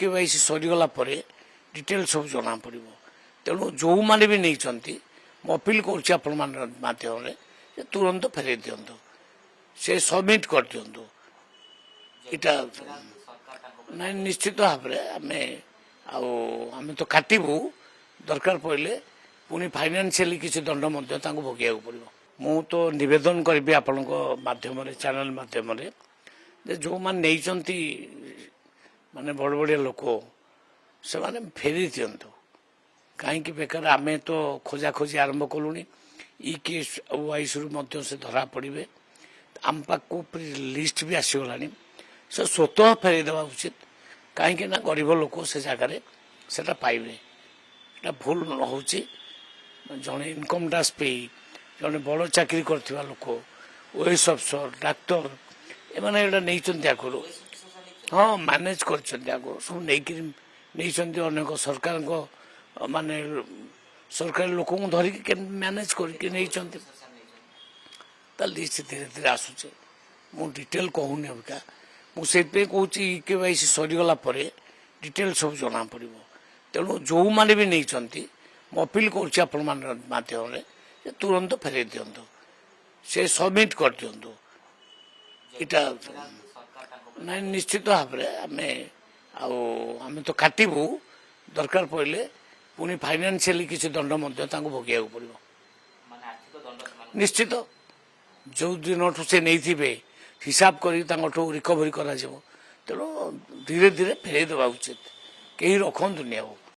KYC सरीगला detail सब जना पड़ तेणु जो मैंने भी नहीं अपील करध्यम तुरंत फेरे दिंतु से सबमिट कर दिंतु इटा ना निश्चित भाव आम तो काटबू दरकार पड़े पुणी फाइनान्शियली किसी दंड भोगिया पड़ो मु तो निवेदन करी आपण मध्यम चैनल मध्यम जो मैंने माने बड़ बड़िया लोक से माने फेरी दिंतु कहीं बेकार आम तो खोजा खोजी आरंभ कलुनी इ केस वाइस से धरा पड़े आम पाक लिस्ट भी आसीगला से स्वतः फेरी देवा उचित कहीं ना गरीब लोक से जगार से पाइबे भूल हो जड़े इनकम टैक्स पे जड़े बड़ चाकरी करथिबा लोक ओएस अफसर डाक्तर एमाने एटा नहीं आगु हाँ मैनेज कर सब नहीं अनेक सरकार माने सरकारी लोक धरिकी मैनेज करके लिस्ट धीरे धीरे आसूचे मु डिटेल कहूनी अबिका मुझे कहूँ केवाईसी सरीगला डिटेल सब जना पड़ तेणु जो मैंने भी नहीं अपील करध्यम तुरंत फेरे दिंतु से सबमिट कर दिंतु इटा ना निश्चित भाव आम तो काटबू दरकार पड़े पुणी फाइनान्शियली किसी दंड भोगिया पड़ो निश्चित जो दिन से नहीं हिसाब कर रिकवरी तेणु धीरे धीरे फेरे देवा उचित कहीं रखुनी।